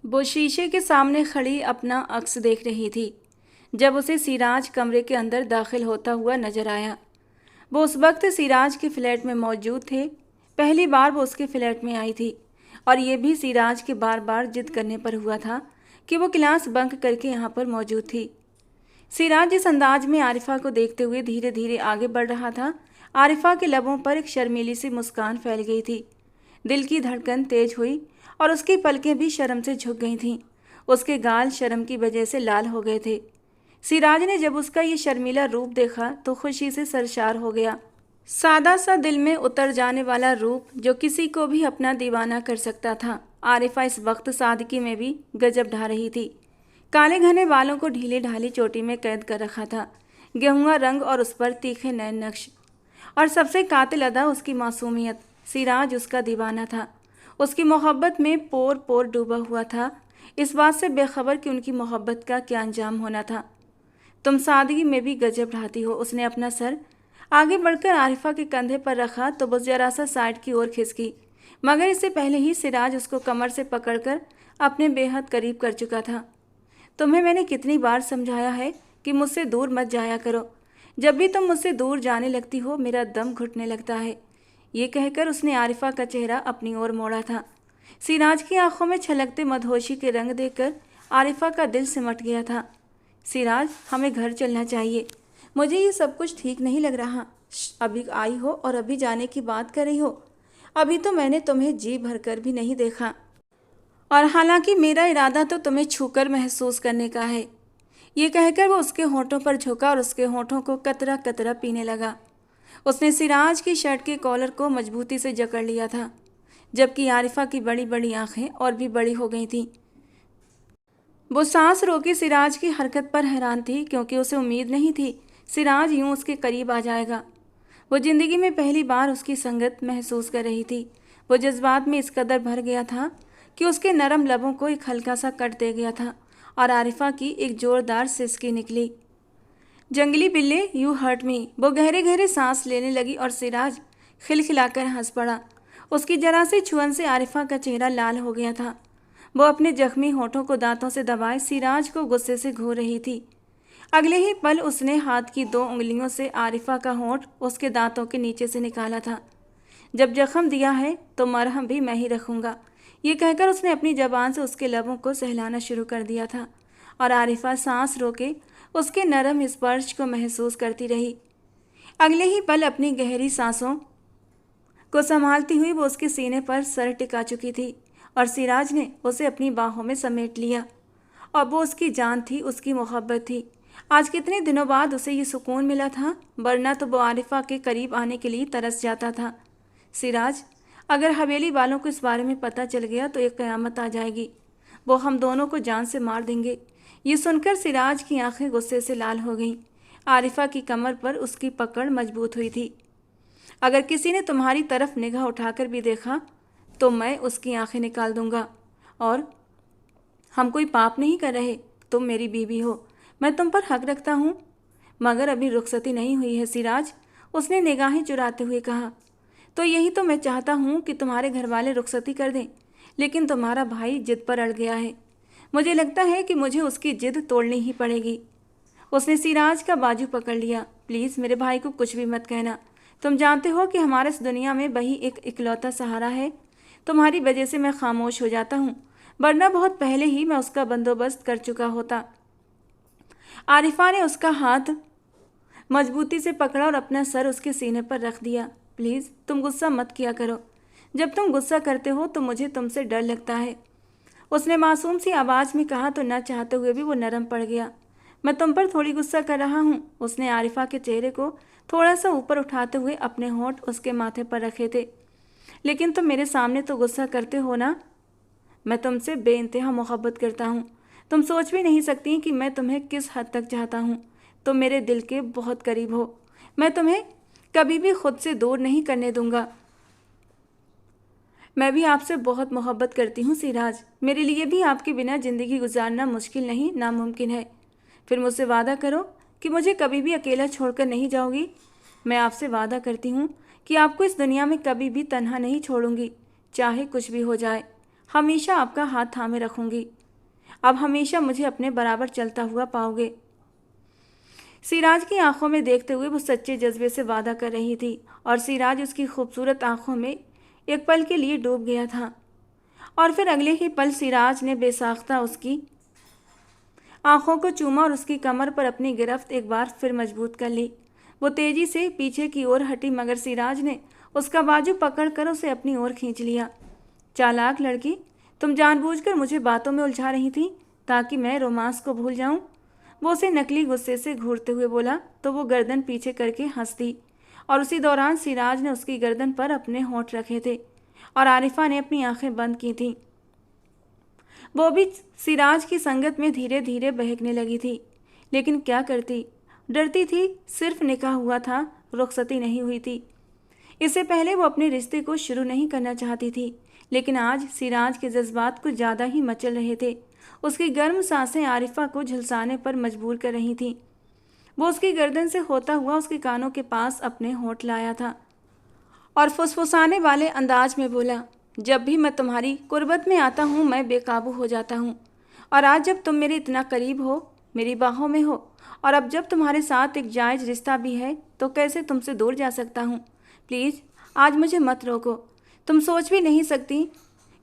वो शीशे के सामने खड़ी अपना अक्स देख रही थी जब उसे सिराज कमरे के अंदर दाखिल होता हुआ नजर आया। वो उस वक्त सिराज के फ्लैट में मौजूद थे। पहली बार वो उसके फ्लैट में आई थी और ये भी सिराज के बार बार जिद करने पर हुआ था कि वो क्लास बंक करके यहाँ पर मौजूद थी। सिराज इस अंदाज में आरिफा को देखते हुए धीरे धीरे आगे बढ़ रहा था। आरिफा के लबों पर एक शर्मीली सी मुस्कान फैल गई थी। दिल की धड़कन तेज हुई और उसकी पलकें भी शर्म से झुक गई थीं। उसके गाल शर्म की वजह से लाल हो गए थे। सिराज ने जब उसका ये शर्मीला रूप देखा तो खुशी से सरशार हो गया। सादा सा दिल में उतर जाने वाला रूप जो किसी को भी अपना दीवाना कर सकता था। आरिफा इस वक्त सादगी में भी गजब ढा रही थी। काले घने बालों को ढीली ढाली चोटी में कैद कर रखा था। गेहुआ रंग और उस पर तीखे नैन नक्श और सबसे कातिल अदा उसकी मासूमियत। सिराज उसका दीवाना था। उसकी मोहब्बत में पोर पोर डूबा हुआ था, इस बात से बेखबर कि उनकी मोहब्बत का क्या अंजाम होना था। तुम सादगी में भी गजब ढाती हो। उसने अपना सर आगे बढ़कर आरिफा के कंधे पर रखा तो वो जरा सा साइड की ओर खिसकी, मगर इससे पहले ही सिराज उसको कमर से पकड़कर अपने बेहद करीब कर चुका था। तुम्हें मैंने कितनी बार समझाया है कि मुझसे दूर मत जाया करो। जब भी तुम मुझसे दूर जाने लगती हो मेरा दम घुटने लगता है। ये कहकर उसने आरिफा का चेहरा अपनी ओर मोड़ा था। सिराज की आंखों में छलकते मदहोशी के रंग देखकर आरिफा का दिल सिमट गया था। सिराज, हमें घर चलना चाहिए। मुझे ये सब कुछ ठीक नहीं लग रहा। अभी आई हो और अभी जाने की बात कर रही हो। अभी तो मैंने तुम्हें जी भरकर भी नहीं देखा, और हालांकि मेरा इरादा तो तुम्हें छूकर महसूस करने का है। ये कहकर वो उसके होठों पर झुका और उसके होठों को कतरा कतरा पीने लगा। उसने सिराज की शर्ट के कॉलर को मजबूती से जकड़ लिया था, जबकि आरिफा की बड़ी बड़ी आंखें और भी बड़ी हो गई थीं। वो सांस रोके सिराज की हरकत पर हैरान थी, क्योंकि उसे उम्मीद नहीं थी सिराज यूं उसके करीब आ जाएगा। वो जिंदगी में पहली बार उसकी संगत महसूस कर रही थी। वो जज्बात में इस कदर भर गया था कि उसके नरम लबों को एक हल्का सा कट दे गया था और आरिफा की एक जोरदार सिसकी निकली। जंगली बिल्ले, यू हर्ट मी। वो गहरे गहरे सांस लेने लगी और सिराज खिलखिलाकर हंस पड़ा। उसकी जरा सी छुअन से आरिफा का चेहरा लाल हो गया था। वो अपने जख्मी होठों को दांतों से दबाए सिराज को गुस्से से घूर रही थी। अगले ही पल उसने हाथ की 2 उंगलियों से आरिफा का होंठ उसके दांतों के नीचे से निकाला था। जब जख्म दिया है तो मरहम भी मैं ही रखूँगा। ये कहकर उसने अपनी जबान से उसके लबों को सहलाना शुरू कर दिया था और आरिफा सांस रोके उसके नरम स्पर्श को महसूस करती रही। अगले ही पल अपनी गहरी सांसों को संभालती हुई वो उसके सीने पर सर टिका चुकी थी और सिराज ने उसे अपनी बाहों में समेट लिया। और वो उसकी जान थी, उसकी मोहब्बत थी। आज कितने दिनों बाद उसे ये सुकून मिला था, वरना तो वो आरिफा के करीब आने के लिए तरस जाता था। सिराज, अगर हवेली वालों को इस बारे में पता चल गया तो एक क़यामत आ जाएगी। वो हम दोनों को जान से मार देंगे। ये सुनकर सिराज की आंखें गुस्से से लाल हो गईं। आरिफा की कमर पर उसकी पकड़ मजबूत हुई थी। अगर किसी ने तुम्हारी तरफ निगाह उठाकर भी देखा तो मैं उसकी आंखें निकाल दूंगा। और हम कोई पाप नहीं कर रहे। तुम मेरी बीवी हो, मैं तुम पर हक रखता हूँ, मगर अभी रुखसती नहीं हुई है सिराज। उसने निगाहें चुराते हुए कहा। तो यही तो मैं चाहता हूँ कि तुम्हारे घर वाले रुखसती कर दें, लेकिन तुम्हारा भाई जिद पर अड़ गया है। मुझे लगता है कि मुझे उसकी जिद तोड़नी ही पड़ेगी। उसने सिराज का बाजू पकड़ लिया। प्लीज़ मेरे भाई को कुछ भी मत कहना। तुम जानते हो कि हमारे इस दुनिया में वही एक इकलौता सहारा है। तुम्हारी वजह से मैं खामोश हो जाता हूँ, वरना बहुत पहले ही मैं उसका बंदोबस्त कर चुका होता। आरिफा ने उसका हाथ मजबूती से पकड़ा और अपना सर उसके सीने पर रख दिया। प्लीज़ तुम गुस्सा मत किया करो। जब तुम गुस्सा करते हो तो मुझे तुमसे डर लगता है। उसने मासूम सी आवाज़ में कहा तो न चाहते हुए भी वो नरम पड़ गया। मैं तुम पर थोड़ी गुस्सा कर रहा हूँ। उसने आरिफा के चेहरे को थोड़ा सा ऊपर उठाते हुए अपने होंठ उसके माथे पर रखे थे। लेकिन तुम मेरे सामने तो गुस्सा करते हो ना। मैं तुमसे बेइंतहा मोहब्बत करता हूँ। तुम सोच भी नहीं सकती कि मैं तुम्हें किस हद तक चाहता हूँ। तुम मेरे दिल के बहुत करीब हो। मैं तुम्हें कभी भी खुद से दूर नहीं करने दूंगा। मैं भी आपसे बहुत मोहब्बत करती हूँ सिराज। मेरे लिए भी आपके बिना ज़िंदगी गुजारना मुश्किल नहीं, नामुमकिन है। फिर मुझसे वादा करो कि मुझे कभी भी अकेला छोड़कर नहीं जाओगी। मैं आपसे वादा करती हूँ कि आपको इस दुनिया में कभी भी तन्हा नहीं छोड़ूंगी, चाहे कुछ भी हो जाए। हमेशा आपका हाथ थामे रखूंगी। अब हमेशा मुझे अपने बराबर चलता हुआ पाओगे। सिराज की आंखों में देखते हुए वो सच्चे जज्बे से वादा कर रही थी और सिराज उसकी खूबसूरत आंखों में एक पल के लिए डूब गया था। और फिर अगले ही पल सिराज ने बेसाख्ता उसकी आंखों को चूमा और उसकी कमर पर अपनी गिरफ्त एक बार फिर मजबूत कर ली। वो तेजी से पीछे की ओर हटी मगर सिराज ने उसका बाजू पकड़कर उसे अपनी ओर खींच लिया। चालाक लड़की, तुम जानबूझकर मुझे बातों में उलझा रही थी ताकि मैं रोमांस को भूल जाऊं। वो उसे नकली गुस्से से घूरते हुए बोला तो वो गर्दन पीछे करके हंस दी और उसी दौरान सिराज ने उसकी गर्दन पर अपने होंठ रखे थे और आरिफा ने अपनी आंखें बंद की थीं। वो भी सिराज की संगत में धीरे धीरे बहकने लगी थी, लेकिन क्या करती, डरती थी। सिर्फ निकाह हुआ था, रुखसती नहीं हुई थी। इससे पहले वो अपने रिश्ते को शुरू नहीं करना चाहती थी, लेकिन आज सिराज के जज्बात कुछ ज़्यादा ही मचल रहे थे। उसकी गर्म सांसें आरिफा को झुलसाने पर मजबूर कर रही थीं। वो उसकी गर्दन से होता हुआ उसके कानों के पास अपने होंठ लाया था और फुसफुसाने वाले अंदाज में बोला, जब भी मैं तुम्हारी कुर्बत में आता हूँ मैं बेकाबू हो जाता हूँ, और आज जब तुम मेरे इतना करीब हो, मेरी बाहों में हो, और अब जब तुम्हारे साथ एक जायज़ रिश्ता भी है तो कैसे तुमसे दूर जा सकता हूँ। प्लीज़ आज मुझे मत रोको। तुम सोच भी नहीं सकती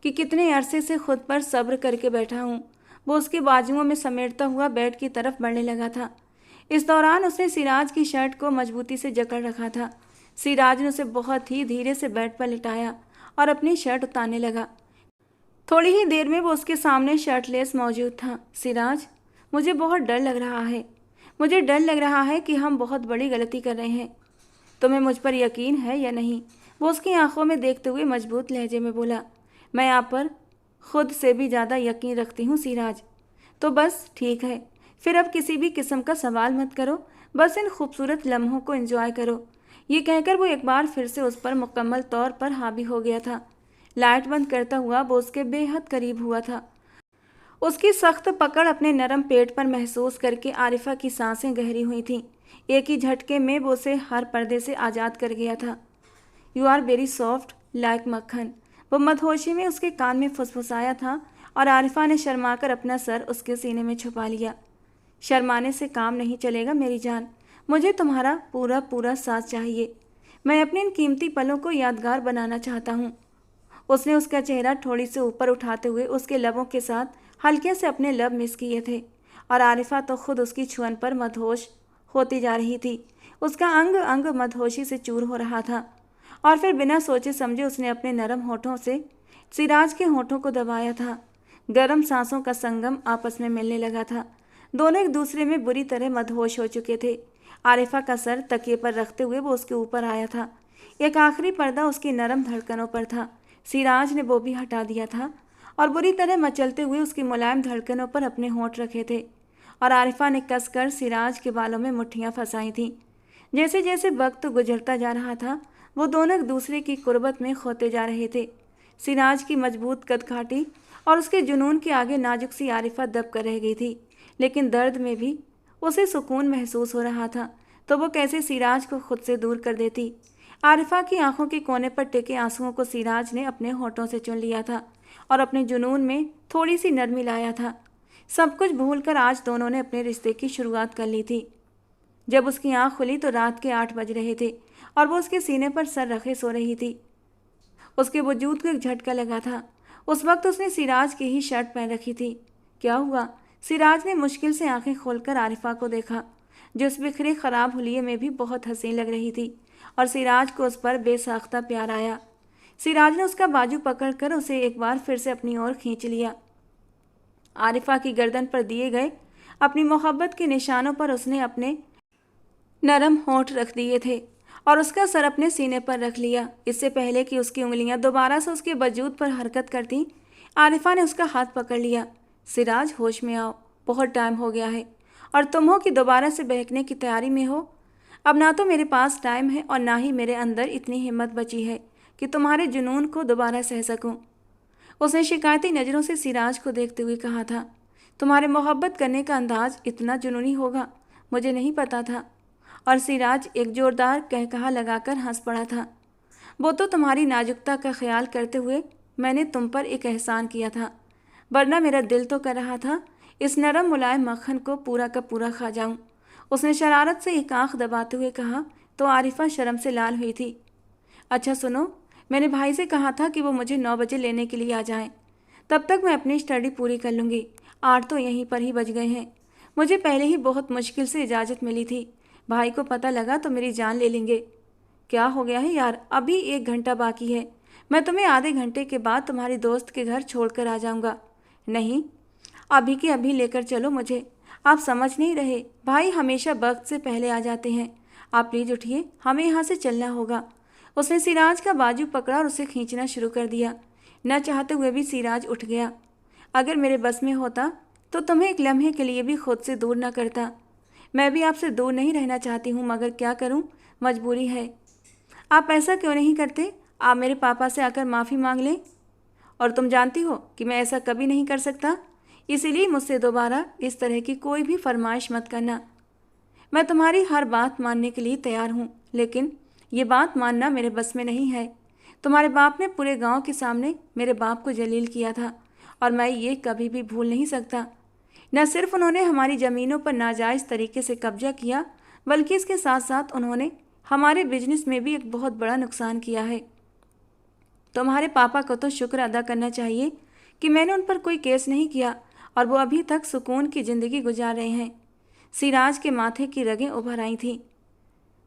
कि कितने अरसे से खुद पर सब्र करके बैठा हूँ। वो उसके बाजुओं में समेटता हुआ बेड की तरफ बढ़ने लगा था। इस दौरान उसने सिराज की शर्ट को मजबूती से जकड़ रखा था। सिराज ने उसे बहुत ही धीरे से बेड पर लिटाया और अपनी शर्ट उतारने लगा। थोड़ी ही देर में वो उसके सामने शर्टलेस मौजूद था। सिराज, मुझे बहुत डर लग रहा है। मुझे डर लग रहा है कि हम बहुत बड़ी गलती कर रहे हैं। तुम्हें मुझ पर यकीन है या नहीं? वो उसकी आंखों में देखते हुए मजबूत लहजे में बोला, मैं आप पर खुद से भी ज़्यादा यकीन रखती हूँ सिराज। तो बस ठीक है, फिर अब किसी भी किस्म का सवाल मत करो, बस इन खूबसूरत लम्हों को एंजॉय करो। ये कहकर वो एक बार फिर से उस पर मुकम्मल तौर पर हावी हो गया था। लाइट बंद करता हुआ वो उसके बेहद करीब हुआ था। उसकी सख्त पकड़ अपने नरम पेट पर महसूस करके आरिफा की सांसें गहरी हुई थीं। एक ही झटके में वो उसे हर पर्दे से आज़ाद कर गया था। You are very soft like makkhan, वो मदहोशी में उसके कान में फुसफुसाया था और आरिफा ने शर्माकर अपना सर उसके सीने में छुपा लिया। शर्माने से काम नहीं चलेगा मेरी जान, मुझे तुम्हारा पूरा पूरा साथ चाहिए। मैं अपने इन कीमती पलों को यादगार बनाना चाहता हूँ। उसने उसका चेहरा थोड़ी से ऊपर उठाते हुए उसके लबों के साथ हल्के से अपने लब मिस किए थे और आरिफा तो खुद उसकी छुअन पर मदहोश होती जा रही थी। उसका अंग अंग मदहोशी से चूर हो रहा था और फिर बिना सोचे समझे उसने अपने नरम होठों से सिराज के होठों को दबाया था। गर्म सांसों का संगम आपस में मिलने लगा था। दोनों एक दूसरे में बुरी तरह मदहोश हो चुके थे। आरिफा का सर तकिए पर रखते हुए वो उसके ऊपर आया था। एक आखिरी पर्दा उसकी नरम धड़कनों पर था। सिराज ने वो भी हटा दिया था और बुरी तरह मचलते हुए उसकी मुलायम धड़कनों पर अपने होंठ रखे थे और आरिफा ने कसकर सिराज के बालों में मुट्ठियां फंसाई थीं। जैसे जैसे वक्त गुजरता जा रहा था वो दोनों एक दूसरे की कुर्बत में खोते जा रहे थे। सिराज की मजबूत कदकाठी और उसके जुनून के आगे नाजुक सी आरिफा दब कर रह गई थी, लेकिन दर्द में भी उसे सुकून महसूस हो रहा था। तो वो कैसे सिराज को खुद से दूर कर देती। आरिफा की आंखों के कोने पर टिके आंसुओं को सिराज ने अपने होठों से चुन लिया था और अपने जुनून में थोड़ी सी नरमी लाया था। सब कुछ भूलकर आज दोनों ने अपने रिश्ते की शुरुआत कर ली थी। जब उसकी आंख खुली तो रात के 8 बज रहे थे और वो उसके सीने पर सर रखे सो रही थी। उसके वजूद को एक झटका लगा था। उस वक्त उसने सिराज की ही शर्ट पहन रखी थी। क्या हुआ? सिराज ने मुश्किल से आंखें खोलकर आरिफा को देखा, जो उस बिखरे खराब हुलिये में भी बहुत हसीन लग रही थी और सिराज को उस पर बेसाख्ता प्यार आया। सिराज ने उसका बाजू पकड़कर उसे एक बार फिर से अपनी ओर खींच लिया। आरिफा की गर्दन पर दिए गए अपनी मोहब्बत के निशानों पर उसने अपने नरम होंठ रख दिए थे और उसका सर अपने सीने पर रख लिया। इससे पहले कि उसकी उंगलियां दोबारा से उसके वजूद पर हरकत करती, आरिफा ने उसका हाथ पकड़ लिया। सिराज, होश में आओ, बहुत टाइम हो गया है और तुम हो कि दोबारा से बहकने की तैयारी में हो। अब ना तो मेरे पास टाइम है और ना ही मेरे अंदर इतनी हिम्मत बची है कि तुम्हारे जुनून को दोबारा सह सकूं। उसने शिकायती नज़रों से सिराज को देखते हुए कहा था, तुम्हारे मोहब्बत करने का अंदाज इतना जुनूनी होगा, मुझे नहीं पता था। और सिराज एक जोरदार कहकहा लगाकर हंस पड़ा था। वो तो तुम्हारी नाजुकता का ख्याल करते हुए मैंने तुम पर एक एहसान किया था, वरना मेरा दिल तो कर रहा था इस नरम मुलायम मक्खन को पूरा का पूरा खा जाऊं। उसने शरारत से एक आंख दबाते हुए कहा तो आरिफा शर्म से लाल हुई थी। अच्छा सुनो, मैंने भाई से कहा था कि वो मुझे 9 बजे लेने के लिए आ जाएं। तब तक मैं अपनी स्टडी पूरी कर लूँगी। 8 तो यहीं पर ही बज गए हैं। मुझे पहले ही बहुत मुश्किल से इजाज़त मिली थी। भाई को पता लगा तो मेरी जान ले लेंगे। क्या हो गया है यार, अभी 1 घंटा बाकी है। मैं तुम्हें आधे घंटे के बाद तुम्हारी दोस्त के घर छोड़कर आ जाऊँगा। नहीं, अभी के अभी लेकर चलो मुझे। आप समझ नहीं रहे, भाई हमेशा वक्त से पहले आ जाते हैं। आप प्लीज़ उठिए, हमें यहाँ से चलना होगा। उसने सिराज का बाजू पकड़ा और उसे खींचना शुरू कर दिया। न चाहते हुए भी सिराज उठ गया। अगर मेरे बस में होता तो तुम्हें एक लम्हे के लिए भी खुद से दूर न करता। मैं भी आपसे दूर नहीं रहना चाहती हूँ, मगर क्या करूँ, मजबूरी है। आप ऐसा क्यों नहीं करते? आप मेरे पापा से आकर माफ़ी मांग लें। और तुम जानती हो कि मैं ऐसा कभी नहीं कर सकता, इसीलिए मुझसे दोबारा इस तरह की कोई भी फरमाइश मत करना। मैं तुम्हारी हर बात मानने के लिए तैयार हूँ, लेकिन ये बात मानना मेरे बस में नहीं है। तुम्हारे बाप ने पूरे गांव के सामने मेरे बाप को जलील किया था और मैं ये कभी भी भूल नहीं सकता। न सिर्फ उन्होंने हमारी ज़मीनों पर नाजायज़ तरीके से कब्जा किया, बल्कि इसके साथ साथ उन्होंने हमारे बिजनेस में भी एक बहुत बड़ा नुकसान किया है। तुम्हारे पापा को तो शुक्र अदा करना चाहिए कि मैंने उन पर कोई केस नहीं किया और वो अभी तक सुकून की ज़िंदगी गुजार रहे हैं। सिराज के माथे की रगें उभर आई थीं।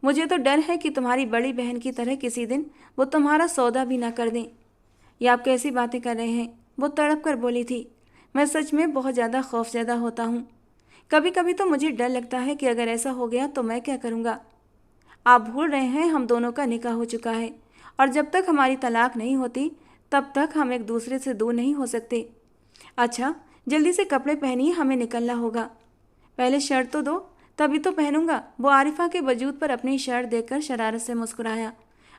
मुझे तो डर है कि तुम्हारी बड़ी बहन की तरह किसी दिन वो तुम्हारा सौदा भी ना कर दें। ये आप कैसी बातें कर रहे हैं? वो तड़प कर बोली थी। मैं सच में बहुत ज़्यादा खौफज़दा होता हूँ। कभी कभी तो मुझे डर लगता है कि अगर ऐसा हो गया तो मैं क्या करूँगा। आप भूल रहे हैं हम दोनों का निकाह हो चुका है और जब तक हमारी तलाक नहीं होती तब तक हम एक दूसरे से दूर नहीं हो सकते। अच्छा, जल्दी से कपड़े पहनिए, हमें निकलना होगा। पहले शर्ट तो दो, तभी तो पहनूंगा। वो आरिफा के वजूद पर अपनी शर्ट देखकर शरारत से मुस्कुराया।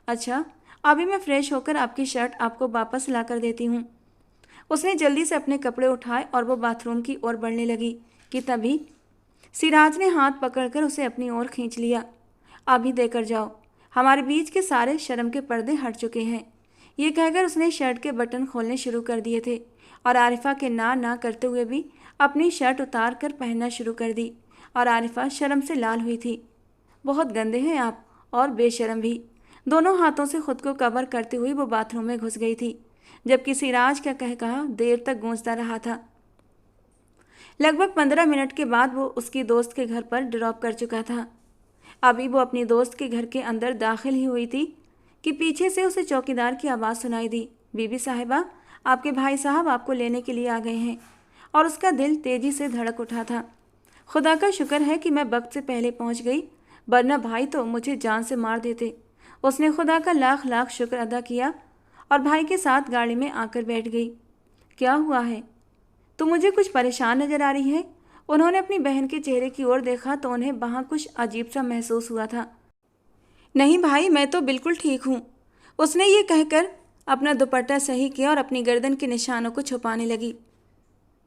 अच्छा, अभी मैं फ्रेश होकर आपकी शर्ट आपको वापस ला कर देती हूँ। उसने जल्दी से अपने कपड़े उठाए और वो बाथरूम की ओर बढ़ने लगी कि तभी सिराज ने हाथ पकड़कर उसे अपनी ओर खींच लिया। अभी देकर जाओ, हमारे बीच के सारे शर्म के पर्दे हट चुके हैं। ये कहकर उसने शर्ट के बटन खोलने शुरू कर दिए थे और आरिफा के ना करते हुए भी अपनी शर्ट उतार कर पहनना शुरू कर दी और आरिफा शर्म से लाल हुई थी। बहुत गंदे हैं आप और बेशर्म भी। दोनों हाथों से खुद को कवर करते हुए वो बाथरूम में घुस गई थी, जबकि सिराज का कहकहा देर तक गूंजता रहा था। लगभग 15 मिनट के बाद वो उसकी दोस्त के घर पर ड्रॉप कर चुका था। अभी वो अपनी दोस्त के घर के अंदर दाखिल ही हुई थी कि पीछे से उसे चौकीदार की आवाज़ सुनाई दी। बीबी साहिबा, आपके भाई साहब आपको लेने के लिए आ गए हैं। और उसका दिल तेजी से धड़क उठा था। खुदा का शुक्र है कि मैं वक्त से पहले पहुंच गई, वरना भाई तो मुझे जान से मार देते। उसने खुदा का लाख लाख शुक्र अदा किया और भाई के साथ गाड़ी में आकर बैठ गई। क्या हुआ है? तुम मुझे कुछ परेशान नजर आ रही है। उन्होंने अपनी बहन के चेहरे की ओर देखा तो उन्हें वहाँ कुछ अजीब सा महसूस हुआ था। नहीं भाई, मैं तो बिल्कुल ठीक हूँ। उसने ये कहकर अपना दुपट्टा सही किया और अपनी गर्दन के निशानों को छुपाने लगी।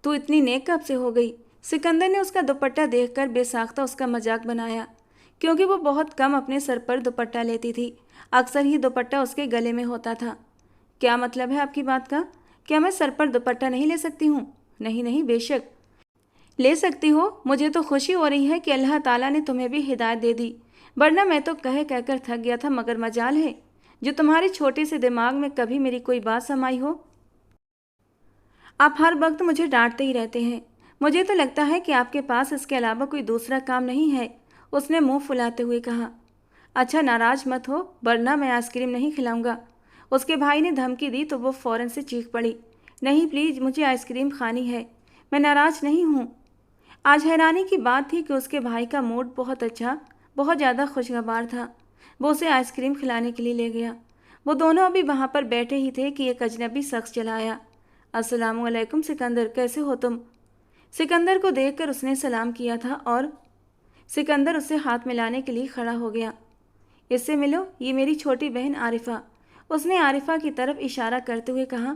तू इतनी नेक कब से हो गई? सिकंदर ने उसका दुपट्टा देखकर बेसाख्ता उसका मजाक बनाया, क्योंकि वो बहुत कम अपने सर पर दुपट्टा लेती थी। अक्सर ही दुपट्टा उसके गले में होता था। क्या मतलब है आपकी बात का? क्या मैं सर पर दुपट्टा नहीं ले सकती हूँ? नहीं नहीं, बेशक ले सकती हो। मुझे तो खुशी हो रही है कि अल्लाह ताला ने तुम्हें भी हिदायत दे दी, वरना मैं तो कह कहकर थक गया था। मगर मजाल है जो तुम्हारे छोटे से दिमाग में कभी मेरी कोई बात समाई हो। आप हर वक्त मुझे डांटते ही रहते हैं। मुझे तो लगता है कि आपके पास इसके अलावा कोई दूसरा काम नहीं है। उसने मुंह फुलाते हुए कहा। अच्छा, नाराज मत हो, वरना मैं आइसक्रीम नहीं खिलाऊंगा। उसके भाई ने धमकी दी तो वो फौरन से चीख पड़ी। नहीं प्लीज़, मुझे आइसक्रीम खानी है, मैं नाराज नहीं हूँ। आज हैरानी की बात थी कि उसके भाई का मूड बहुत अच्छा, बहुत ज़्यादा खुशगवार था। वो उसे आइसक्रीम खिलाने के लिए ले गया। वो दोनों अभी वहाँ पर बैठे ही थे कि एक अजनबी शख्स चला आया। अस्सलाम वालेकुम सिकंदर, कैसे हो तुम? सिकंदर को देखकर उसने सलाम किया था और सिकंदर उससे हाथ मिलाने के लिए खड़ा हो गया। इससे मिलो, ये मेरी छोटी बहन आरिफा। उसने आरिफा की तरफ इशारा करते हुए कहा।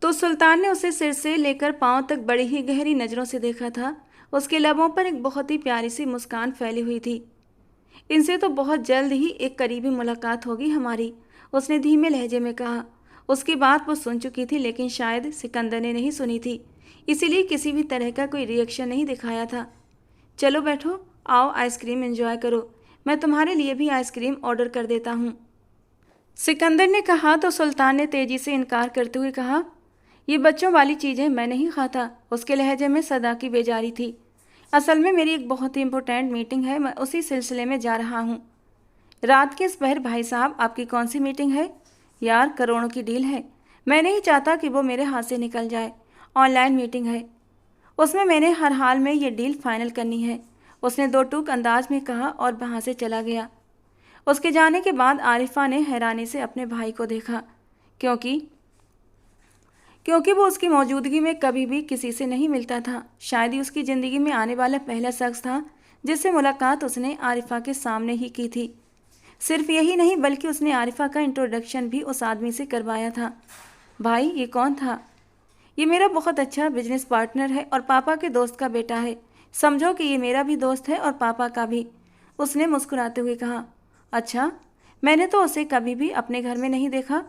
तो सुल्तान ने उसे सिर से लेकर पांव तक बड़ी ही गहरी नज़रों से देखा था। उसके लबों पर एक बहुत ही प्यारी सी मुस्कान फैली हुई थी। इनसे तो बहुत जल्द ही एक करीबी मुलाकात होगी हमारी, उसने धीमे लहजे में कहा। उसकी बात वो सुन चुकी थी, लेकिन शायद सिकंदर ने नहीं सुनी थी, इसीलिए किसी भी तरह का कोई रिएक्शन नहीं दिखाया था। चलो बैठो, आओ आइसक्रीम एंजॉय करो, मैं तुम्हारे लिए भी आइसक्रीम ऑर्डर कर देता हूँ। सिकंदर ने कहा तो सुल्तान ने तेजी से इनकार करते हुए कहा, ये बच्चों वाली चीज़ें मैं नहीं खाता। उसके लहजे में सदा की बेजारी थी। असल में मेरी एक बहुत ही इम्पोर्टेंट मीटिंग है, मैं उसी सिलसिले में जा रहा हूँ। रात के इस पहर भाई साहब, आपकी कौन सी मीटिंग है? यार, करोड़ों की डील है, मैं नहीं चाहता कि वो मेरे हाथ से निकल जाए। ऑनलाइन मीटिंग है, उसमें मैंने हर हाल में ये डील फाइनल करनी है, उसने दो टूक अंदाज में कहा और वहाँ से चला गया। उसके जाने के बाद आरिफा ने हैरानी से अपने भाई को देखा, क्योंकि वो उसकी मौजूदगी में कभी भी किसी से नहीं मिलता था। शायद ही उसकी ज़िंदगी में आने वाला पहला शख्स था जिससे मुलाकात उसने आरिफा के सामने ही की थी। सिर्फ यही नहीं, बल्कि उसने आरिफा का इंट्रोडक्शन भी उस आदमी से करवाया था। भाई, ये कौन था? ये मेरा बहुत अच्छा बिजनेस पार्टनर है और पापा के दोस्त का बेटा है। समझो कि ये मेरा भी दोस्त है और पापा का भी, उसने मुस्कुराते हुए कहा। अच्छा, मैंने तो उसे कभी भी अपने घर में नहीं देखा,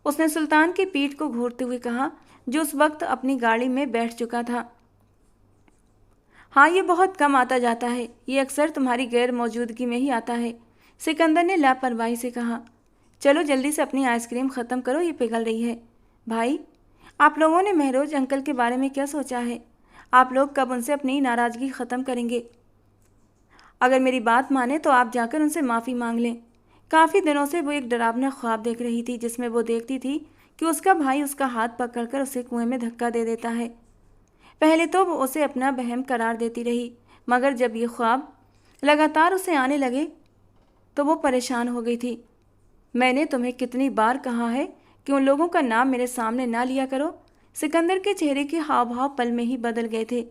उसने सुल्तान की पीठ को घूरते हुए कहा, जो उस वक्त अपनी गाड़ी में बैठ चुका था। हाँ, ये बहुत कम आता जाता है, ये अक्सर तुम्हारी गैर मौजूदगी में ही आता है, सिकंदर ने लापरवाही से कहा। चलो जल्दी से अपनी आइसक्रीम ख़त्म करो, ये पिघल रही है। भाई, आप लोगों ने महरोज अंकल के बारे में क्या सोचा है? आप लोग कब उनसे अपनी नाराज़गी ख़त्म करेंगे? अगर मेरी बात माने तो आप जाकर उनसे माफ़ी मांग लें। काफ़ी दिनों से वो एक डरावना ख्वाब देख रही थी, जिसमें वो देखती थी कि उसका भाई उसका हाथ पकड़कर उसे कुएं में धक्का दे देता है। पहले तो वो उसे अपना बहम करार देती रही, मगर जब ये ख्वाब लगातार उसे आने लगे तो वो परेशान हो गई थी। मैंने तुम्हें कितनी बार कहा है कि उन लोगों का नाम मेरे सामने ना लिया करो। सिकंदर के चेहरे के हाव भाव पल में ही बदल गए थे।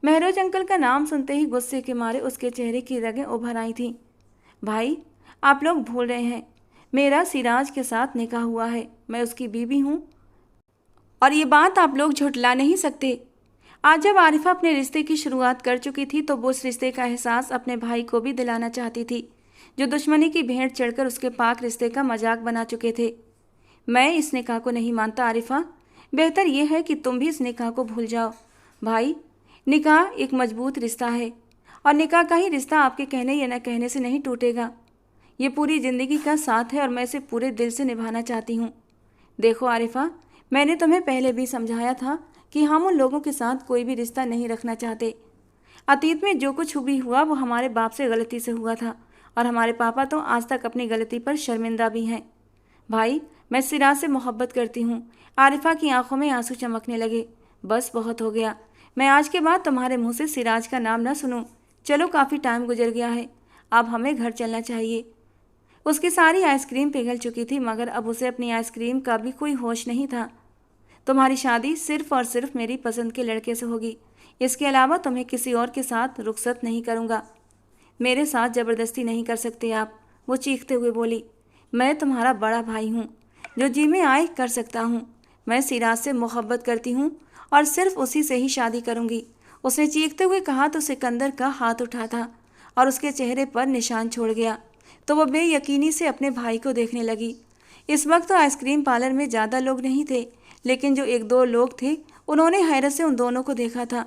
महरोज अंकल का नाम सुनते ही गुस्से के मारे उसके चेहरे की रगें उभर आई थीं। भाई, आप लोग भूल रहे हैं, मेरा सिराज के साथ निकाह हुआ है, मैं उसकी बीवी हूँ और ये बात आप लोग झुठला नहीं सकते। आज जब आरिफा अपने रिश्ते की शुरुआत कर चुकी थी तो वो उस रिश्ते का एहसास अपने भाई को भी दिलाना चाहती थी, जो दुश्मनी की भेंट चढ़कर उसके पाक रिश्ते का मजाक बना चुके थे। मैं इस निकाह को नहीं मानता आरिफा, बेहतर यह है कि तुम भी इस निकाह को भूल जाओ। भाई, निकाह एक मजबूत रिश्ता है और निकाह का ही रिश्ता आपके कहने या न कहने से नहीं टूटेगा। ये पूरी ज़िंदगी का साथ है और मैं इसे पूरे दिल से निभाना चाहती हूँ। देखो आरिफा, मैंने तुम्हें पहले भी समझाया था कि हम उन लोगों के साथ कोई भी रिश्ता नहीं रखना चाहते। अतीत में जो कुछ भी हुआ वो हमारे बाप से गलती से हुआ था और हमारे पापा तो आज तक अपनी गलती पर शर्मिंदा भी हैं। भाई, मैं सिराज से मोहब्बत करती हूँ। आरिफा की आंखों में आंसू चमकने लगे। बस, बहुत हो गया, मैं आज के बाद तुम्हारे मुंह से सिराज का नाम न सुनूं। चलो, काफ़ी टाइम गुजर गया है, अब हमें घर चलना चाहिए। उसकी सारी आइसक्रीम पिघल चुकी थी, मगर अब उसे अपनी आइसक्रीम का भी कोई होश नहीं था। तुम्हारी शादी सिर्फ और सिर्फ मेरी पसंद के लड़के से होगी, इसके अलावा तुम्हें किसी और के साथ रुखसत नहीं करूँगा। मेरे साथ ज़बरदस्ती नहीं कर सकते आप, वो चीखते हुए बोली। मैं तुम्हारा बड़ा भाई हूँ, जो जी में आए कर सकता हूँ। मैं सिराज से मोहब्बत करती हूँ और सिर्फ उसी से ही शादी करूँगी, उसने चीखते हुए कहा तो सिकंदर का हाथ उठा था और उसके चेहरे पर निशान छोड़ गया, तो वह बेयकीनी से अपने भाई को देखने लगी। इस वक्त तो आइसक्रीम पार्लर में ज़्यादा लोग नहीं थे, लेकिन जो एक दो लोग थे उन्होंने हैरत से उन दोनों को देखा था।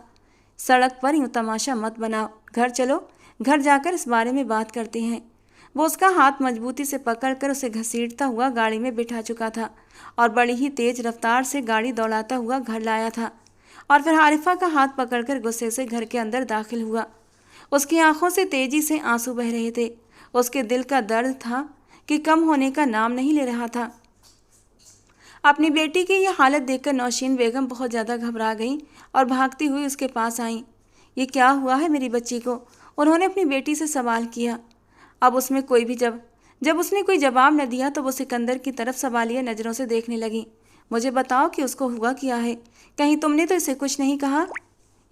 सड़क पर यूँ तमाशा मत बनाओ, घर चलो, घर जाकर इस बारे में बात करते हैं। वो उसका हाथ मजबूती से पकड़कर उसे घसीटता हुआ गाड़ी में बिठा चुका था और बड़ी ही तेज रफ्तार से गाड़ी दौड़ाता हुआ घर लाया था और फिर आरिफा का हाथ पकड़कर गुस्से से घर के अंदर दाखिल हुआ। उसकी आंखों से तेजी से आंसू बह रहे थे। उसके दिल का दर्द था कि कम होने का नाम नहीं ले रहा था। अपनी बेटी की यह हालत देखकर नौशीन बेगम बहुत ज़्यादा घबरा गईं और भागती हुई उसके पास आईं। ये क्या हुआ है मेरी बच्ची को? उन्होंने अपनी बेटी से सवाल किया। अब उसमें कोई भी जब उसने कोई जवाब न दिया तो वो सिकंदर की तरफ सवालिया नज़रों से देखने लगी। मुझे बताओ कि उसको हुआ क्या है, कहीं तुमने तो इसे कुछ नहीं कहा?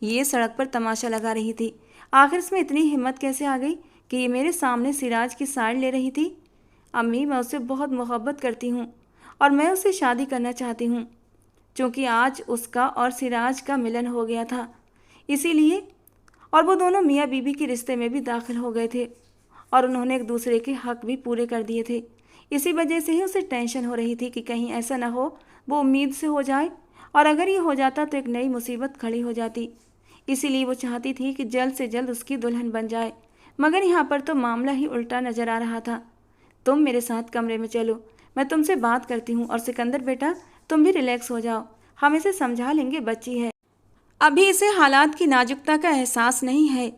ये सड़क पर तमाशा लगा रही थी, आखिर इसमें इतनी हिम्मत कैसे आ गई कि ये मेरे सामने सिराज की साइड ले रही थी? अम्मी, मैं उससे बहुत मोहब्बत करती हूँ और मैं उससे शादी करना चाहती हूँ, क्योंकि आज उसका और सिराज का मिलन हो गया था, इसीलिए। और वो दोनों मियाँ बीबी के रिश्ते में भी दाखिल हो गए थे और उन्होंने एक दूसरे के हक भी पूरे कर दिए थे, इसी वजह से ही उसे टेंशन हो रही थी कि कहीं ऐसा ना हो वो उम्मीद से हो जाए, और अगर ये हो जाता तो एक नई मुसीबत खड़ी हो जाती। इसीलिए वो चाहती थी कि जल्द से जल्द उसकी दुल्हन बन जाए। मगर यहाँ पर तो मामला ही उल्टा नजर आ रहा था। तुम मेरे साथ कमरे में चलो, मैं तुमसे बात करती हूँ। और सिकंदर बेटा, तुम भी रिलैक्स हो जाओ, हम इसे समझा लेंगे, बच्ची है, अभी इसे हालात की नाजुकता का एहसास नहीं है।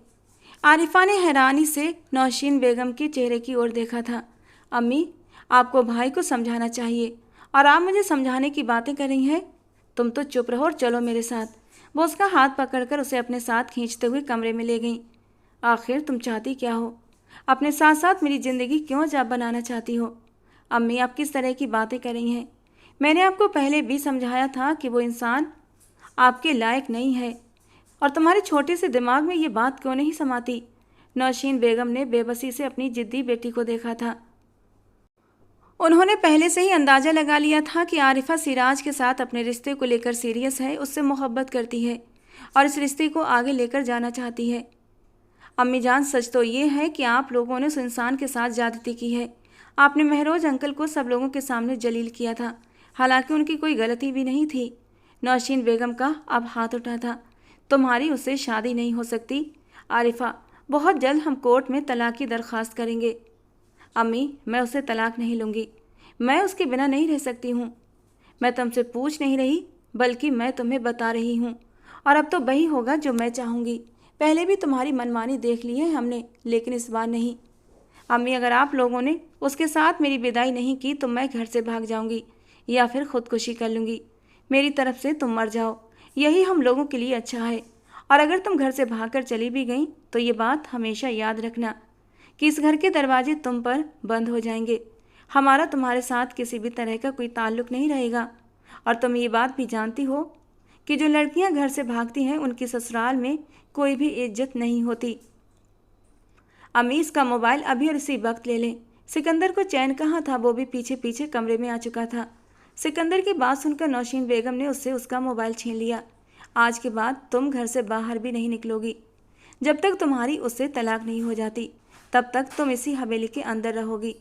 आरिफा ने हैरानी से नौशीन बेगम के चेहरे की ओर देखा था। अम्मी, आपको भाई को समझाना चाहिए और आप मुझे समझाने की बातें कर रही हैं। तुम तो चुप रहो और चलो मेरे साथ। वो उसका हाथ पकड़कर उसे अपने साथ खींचते हुए कमरे में ले गई। आखिर तुम चाहती क्या हो? अपने साथ साथ मेरी ज़िंदगी क्यों अजाब बनाना चाहती हो? अम्मी, आप किस तरह की बातें कर रही हैं? मैंने आपको पहले भी समझाया था कि वो इंसान आपके लायक नहीं है, और तुम्हारे छोटे से दिमाग में ये बात क्यों नहीं समाती? नौशीन बेगम ने बेबसी से अपनी जिद्दी बेटी को देखा था। उन्होंने पहले से ही अंदाज़ा लगा लिया था कि आरिफा सिराज के साथ अपने रिश्ते को लेकर सीरियस है, उससे मोहब्बत करती है और इस रिश्ते को आगे लेकर जाना चाहती है। अम्मी जान, सच तो ये है कि आप लोगों ने उस इंसान के साथ ज्यादती की है। आपने महरोज अंकल को सब लोगों के सामने जलील किया था, हालांकि उनकी कोई गलती भी नहीं थी। नौशीन बेगम का अब हाथ उठा था। तुम्हारी उससे शादी नहीं हो सकती आरिफा, बहुत जल्द हम कोर्ट में तलाक की दरख्वास्त करेंगे। अम्मी, मैं उससे तलाक नहीं लूँगी, मैं उसके बिना नहीं रह सकती हूँ। मैं तुमसे पूछ नहीं रही, बल्कि मैं तुम्हें बता रही हूँ, और अब तो वही होगा जो मैं चाहूँगी। पहले भी तुम्हारी मनमानी देख ली है हमने, लेकिन इस बार नहीं। अम्मी, अगर आप लोगों ने उसके साथ मेरी विदाई नहीं की तो मैं घर से भाग जाऊँगी या फिर खुदकुशी कर लूँगी। मेरी तरफ से तुम मर जाओ, यही हम लोगों के लिए अच्छा है। और अगर तुम घर से भागकर चली भी गई तो ये बात हमेशा याद रखना कि इस घर के दरवाजे तुम पर बंद हो जाएंगे। हमारा तुम्हारे साथ किसी भी तरह का कोई ताल्लुक नहीं रहेगा। और तुम ये बात भी जानती हो कि जो लड़कियां घर से भागती हैं उनकी ससुराल में कोई भी इज्जत नहीं होती। अम्मी, इसका मोबाइल अभी और इसी वक्त ले लें। सिकंदर को चैन कहाँ था, वो भी पीछे पीछे कमरे में आ चुका था। सिकंदर की बात सुनकर नौशीन बेगम ने उससे उसका मोबाइल छीन लिया। आज के बाद तुम घर से बाहर भी नहीं निकलोगी। जब तक तुम्हारी उससे तलाक नहीं हो जाती तब तक तुम इसी हवेली के अंदर रहोगी।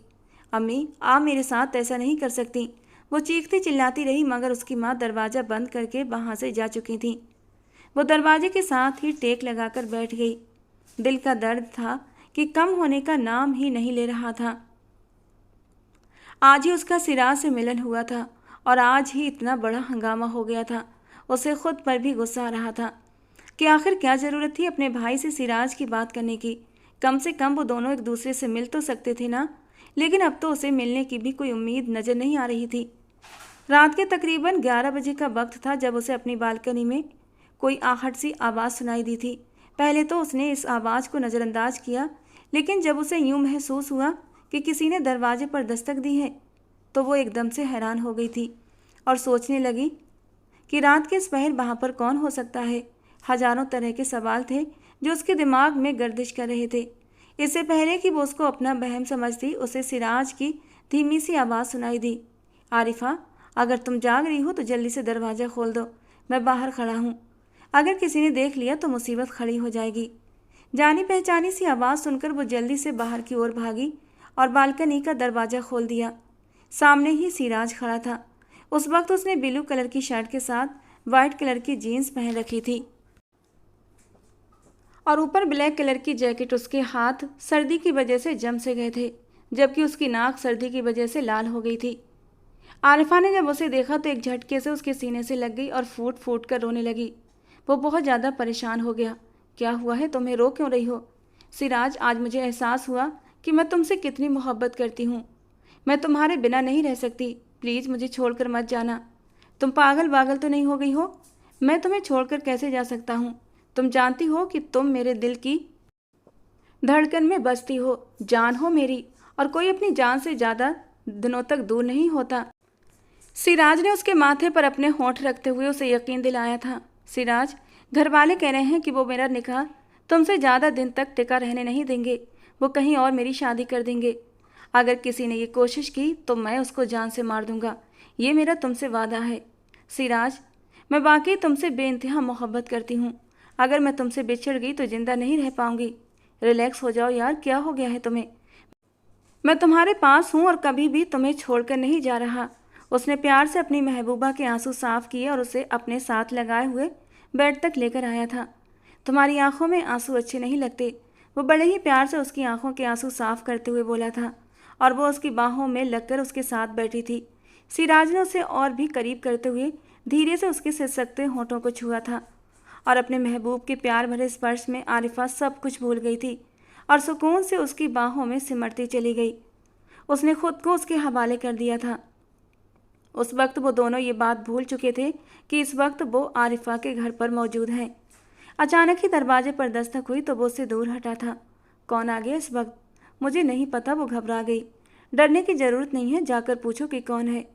अम्मी, आप मेरे साथ ऐसा नहीं कर सकती। वो चीखती चिल्लाती रही, मगर उसकी माँ दरवाज़ा बंद करके वहाँ से जा चुकी थी। वो दरवाजे के साथ ही टेक लगाकर बैठ गई। दिल का दर्द था कि कम होने का नाम ही नहीं ले रहा था। आज ही उसका सिराज से मिलन हुआ था और आज ही इतना बड़ा हंगामा हो गया था। उसे खुद पर भी गुस्सा आ रहा था कि आखिर क्या ज़रूरत थी अपने भाई से सिराज की बात करने की। कम से कम वो दोनों एक दूसरे से मिल तो सकते थे ना। लेकिन अब तो उसे मिलने की भी कोई उम्मीद नज़र नहीं आ रही थी। रात के तकरीबन 11 बजे का वक्त था जब उसे अपनी बालकनी में कोई आहट सी आवाज़ सुनाई दी थी। पहले तो उसने इस आवाज़ को नज़रअंदाज किया, लेकिन जब उसे यूं महसूस हुआ कि किसी ने दरवाजे पर दस्तक दी है तो वो एकदम से हैरान हो गई थी और सोचने लगी कि रात के इस पहर वहाँ पर कौन हो सकता है। हजारों तरह के सवाल थे जो उसके दिमाग में गर्दिश कर रहे थे। इससे पहले कि वो उसको अपना बहम समझती, उसे सिराज की धीमी सी आवाज़ सुनाई दी। आरिफा, अगर तुम जाग रही हो तो जल्दी से दरवाज़ा खोल दो, मैं बाहर खड़ा हूँ। अगर किसी ने देख लिया तो मुसीबत खड़ी हो जाएगी। जानी पहचानी सी आवाज़ सुनकर वो जल्दी से बाहर की ओर भागी और बालकनी का दरवाज़ा खोल दिया। सामने ही सिराज खड़ा था। उस वक्त उसने ब्लू कलर की शर्ट के साथ वाइट कलर की जीन्स पहन रखी थी और ऊपर ब्लैक कलर की जैकेट। उसके हाथ सर्दी की वजह से जम से गए थे, जबकि उसकी नाक सर्दी की वजह से लाल हो गई थी। आरिफा ने जब उसे देखा तो एक झटके से उसके सीने से लग गई और फूट फूट कर रोने लगी। वो बहुत ज़्यादा परेशान हो गया। क्या हुआ है, तुम्हें रो क्यों रही हो? सिराज, आज मुझे एहसास हुआ कि मैं तुमसे कितनी मोहब्बत करती हूँ। मैं तुम्हारे बिना नहीं रह सकती, प्लीज़ मुझे छोड़कर मत जाना। तुम पागल वागल तो नहीं हो गई हो? मैं तुम्हें छोड़कर कैसे जा सकता हूँ? तुम जानती हो कि तुम मेरे दिल की धड़कन में बसती हो, जान हो मेरी, और कोई अपनी जान से ज़्यादा दिनों तक दूर नहीं होता। सिराज ने उसके माथे पर अपने होंठ रखते हुए उसे यकीन दिलाया था। सिराज, घर वाले कह रहे हैं कि वो मेरा निकाह तुमसे ज़्यादा दिन तक टिका रहने नहीं देंगे। वो कहीं और मेरी शादी कर देंगे। अगर किसी ने ये कोशिश की तो मैं उसको जान से मार दूंगा। ये मेरा तुमसे वादा है। सिराज, मैं वाकई तुमसे बेइंतहा मोहब्बत करती हूँ। अगर मैं तुमसे बिछड़ गई तो जिंदा नहीं रह पाऊंगी। रिलैक्स हो जाओ यार, क्या हो गया है तुम्हें? मैं तुम्हारे पास हूँ और कभी भी तुम्हें छोड़कर नहीं जा रहा। उसने प्यार से अपनी महबूबा के आंसू साफ किए और उसे अपने साथ लगाए हुए बेड तक लेकर आया था। तुम्हारी आंखों में आंसू अच्छे नहीं लगते, वो बड़े ही प्यार से उसकी आंखों के आंसू साफ करते हुए बोला था और वो उसकी बाहों में लगकर उसके साथ बैठी थी। सिराज ने उसे और भी करीब करते हुए धीरे से उसके सिसकते होंठों को छुआ था और अपने महबूब के प्यार भरे स्पर्श में आरिफा सब कुछ भूल गई थी और सुकून से उसकी बाहों में सिमटती चली गई। उसने खुद को उसके हवाले कर दिया था। उस वक्त वो दोनों ये बात भूल चुके थे कि इस वक्त वो आरिफा के घर पर मौजूद हैं। अचानक ही दरवाजे पर दस्तक हुई तो वो उससे दूर हटा था। कौन आ गया इस वक्त? मुझे नहीं पता, वो घबरा गई। डरने की ज़रूरत नहीं है, जाकर पूछो कि कौन है।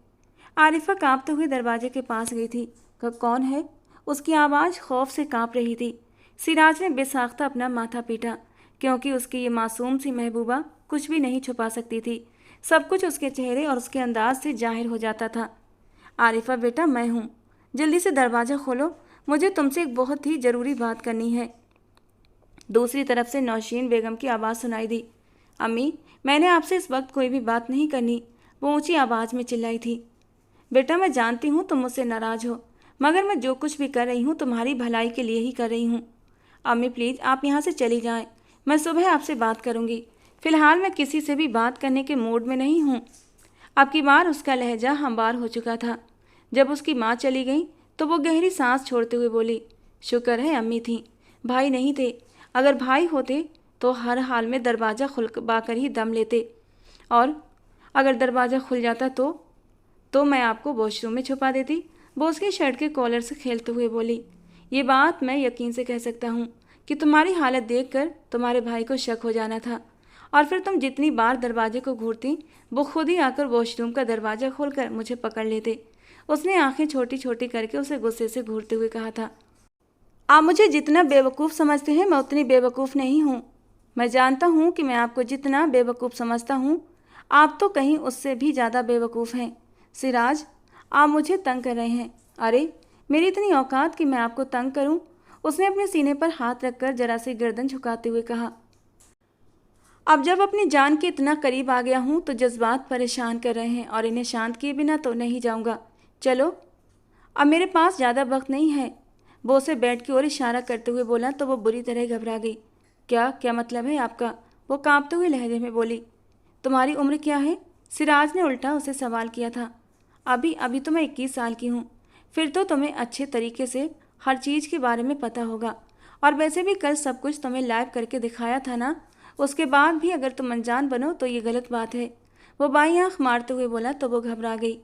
आरिफा कांपते हुए दरवाजे के पास गई थी। कौन है? उसकी आवाज़ खौफ से कांप रही थी। सिराज ने बेसाख्ता अपना माथा पीटा, क्योंकि उसकी ये मासूम सी महबूबा कुछ भी नहीं छुपा सकती थी। सब कुछ उसके चेहरे और उसके अंदाज से जाहिर हो जाता था। आरिफा बेटा, मैं हूँ, जल्दी से दरवाज़ा खोलो, मुझे तुमसे एक बहुत ही ज़रूरी बात करनी है। दूसरी तरफ से नौशीन बेगम की आवाज़ सुनाई दी। अम्मी, मैंने आपसे इस वक्त कोई भी बात नहीं करनी, वो ऊंची आवाज़ में चिल्लाई थी। बेटा, मैं जानती हूँ तुम मुझसे नाराज़ हो, मगर मैं जो कुछ भी कर रही हूँ तुम्हारी भलाई के लिए ही कर रही हूँ। अम्मी प्लीज़ आप यहाँ से चली जाएं, मैं सुबह आपसे बात करूँगी। फ़िलहाल मैं किसी से भी बात करने के मूड में नहीं हूँ। अब की बार उसका लहजा हमवार हो चुका था। जब उसकी माँ चली गई तो वो गहरी सांस छोड़ते हुए बोली, शुक्र है अम्मी थी, भाई नहीं थे। अगर भाई होते तो हर हाल में दरवाज़ा खुलवाकर ही दम लेते, और अगर दरवाज़ा खुल जाता तो मैं आपको वॉशरूम में छुपा देती। वो उसके शर्ट के कॉलर से खेलते हुए बोली, ये बात मैं यकीन से कह सकता हूँ कि तुम्हारी हालत देखकर तुम्हारे भाई को शक हो जाना था, और फिर तुम जितनी बार दरवाजे को घूरती वो खुद ही आकर वॉशरूम का दरवाज़ा खोलकर मुझे पकड़ लेते। उसने आंखें छोटी छोटी करके उसे गुस्से से घूरते हुए कहा था। आप मुझे जितना बेवकूफ़ समझते हैं मैं उतनी बेवकूफ़ नहीं हूँ। मैं जानता हूँ कि मैं आपको जितना बेवकूफ़ समझता हूँ आप तो कहीं उससे भी ज़्यादा बेवकूफ़ हैं। सिराज, आप मुझे तंग कर रहे हैं। अरे, मेरी इतनी औकात कि मैं आपको तंग करूं? उसने अपने सीने पर हाथ रखकर जरा सी गर्दन झुकाते हुए कहा। अब जब अपनी जान के इतना करीब आ गया हूं तो जज्बात परेशान कर रहे हैं और इन्हें शांत किए बिना तो नहीं जाऊंगा। चलो, अब मेरे पास ज़्यादा वक्त नहीं है। वो उसे बेड की ओर इशारा करते हुए बोला तो वो बुरी तरह घबरा गई। क्या क्या मतलब है आपका? वो कांपते हुए लहजे में बोली। तुम्हारी उम्र क्या है? सिराज ने उल्टा उसे सवाल किया था। अभी अभी तो मैं 21 साल की हूँ। फिर तो तुम्हें अच्छे तरीके से हर चीज़ के बारे में पता होगा, और वैसे भी कल सब कुछ तुम्हें लाइव करके दिखाया था ना। उसके बाद भी अगर तुम अनजान बनो तो ये गलत बात है। वो बाई आँख मारते हुए बोला तो वो घबरा गई।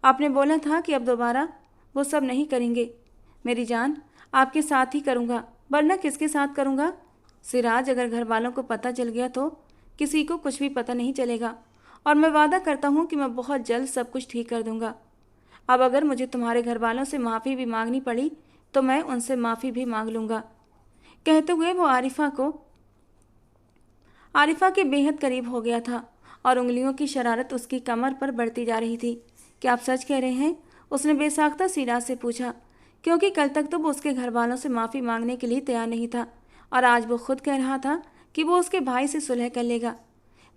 आपने बोला था कि अब दोबारा वो सब नहीं करेंगे। मेरी जान, आपके साथ ही करूँगा, वरना किसके साथ करूँगा? सिराज, अगर घर वालों को पता चल गया तो किसी को कुछ भी पता नहीं चलेगा, और मैं वादा करता हूँ कि मैं बहुत जल्द सब कुछ ठीक कर दूँगा। अब अगर मुझे तुम्हारे घर वालों से माफ़ी भी मांगनी पड़ी तो मैं उनसे माफ़ी भी मांग लूँगा। कहते हुए वो आरिफा के बेहद करीब हो गया था और उंगलियों की शरारत उसकी कमर पर बढ़ती जा रही थी। क्या आप सच कह रहे हैं? उसने बेसाख्ता सिराज से पूछा, क्योंकि कल तक तो वो उसके घर वालों से माफ़ी मांगने के लिए तैयार नहीं था, और आज वो खुद कह रहा था कि वो उसके भाई से सुलह कर लेगा।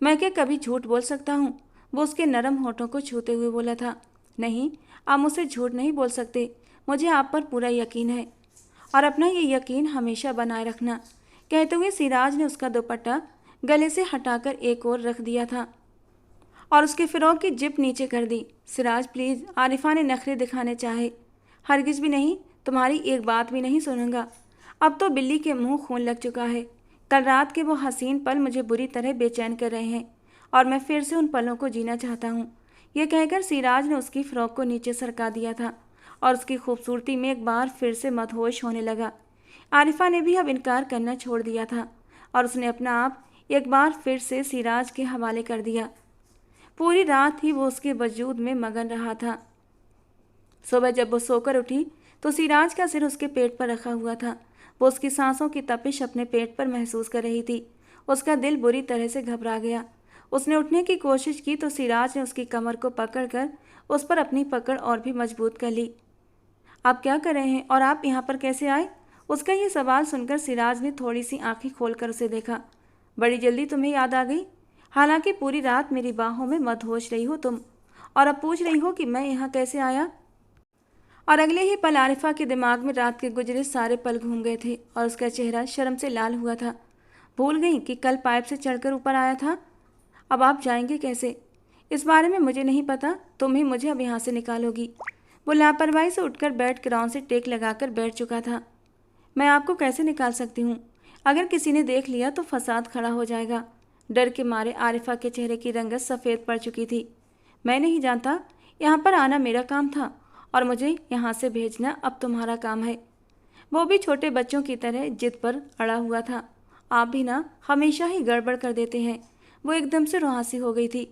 मैं क्या कभी झूठ बोल सकता हूँ? वो उसके नरम होठों को छूते हुए बोला था। नहीं, आप मुझसे झूठ नहीं बोल सकते, मुझे आप पर पूरा यकीन है, और अपना ये यकीन हमेशा बनाए रखना। कहते हुए सिराज ने उसका दुपट्टा गले से हटाकर एक ओर रख दिया था और उसके फ़िरौक की जिप नीचे कर दी। सिराज प्लीज़, आरिफा ने नखरे दिखाने चाहे। हरगिज़ भी नहीं, तुम्हारी एक बात भी नहीं सुनूंगा। अब तो बिल्ली के मुंह खून लग चुका है। कल रात के वो हसीन पल मुझे बुरी तरह बेचैन कर रहे हैं, और मैं फिर से उन पलों को जीना चाहता हूँ। यह कहकर सिराज ने उसकी फ़्रॉक को नीचे सरका दिया था और उसकी खूबसूरती में एक बार फिर से मदहोश होने लगा। आरिफा ने भी अब इनकार करना छोड़ दिया था और उसने अपना आप एक बार फिर से सिराज के हवाले कर दिया। पूरी रात ही वो उसके वजूद में मगन रहा था। सुबह जब वो सोकर उठी तो सिराज का सिर उसके पेट पर रखा हुआ था। वो उसकी सांसों की तपिश अपने पेट पर महसूस कर रही थी। उसका दिल बुरी तरह से घबरा गया। उसने उठने की कोशिश की तो सिराज ने उसकी कमर को पकड़कर उस पर अपनी पकड़ और भी मजबूत कर ली। आप क्या कर रहे हैं और आप यहाँ पर कैसे आए? उसका ये सवाल सुनकर सिराज ने थोड़ी सी आंखें खोलकर उसे देखा। बड़ी जल्दी तुम्हें याद आ गई? हालांकि पूरी रात मेरी बाहों में मदहोश रही हो तुम, और अब पूछ रही हो कि मैं यहाँ कैसे आया। और अगले ही पल आरिफा के दिमाग में रात के गुजरे सारे पल घूम गए थे और उसका चेहरा शर्म से लाल हुआ था। भूल गई कि कल पाइप से चढ़कर ऊपर आया था। अब आप जाएंगे कैसे? इस बारे में मुझे नहीं पता, तुम ही मुझे अब यहाँ से निकालोगी। वो लापरवाही से उठकर बेड ग्राउंड से टेक लगाकर बैठ चुका था। मैं आपको कैसे निकाल सकती हूँ? अगर किसी ने देख लिया तो फसाद खड़ा हो जाएगा। डर के मारे आरिफा के चेहरे की रंगत सफ़ेद पड़ चुकी थी। मैं नहीं जानता, यहाँ पर आना मेरा काम था और मुझे यहाँ से भेजना अब तुम्हारा काम है। वो भी छोटे बच्चों की तरह जिद पर अड़ा हुआ था। आप भी ना हमेशा ही गड़बड़ कर देते हैं। वो एकदम से रुआसी हो गई थी।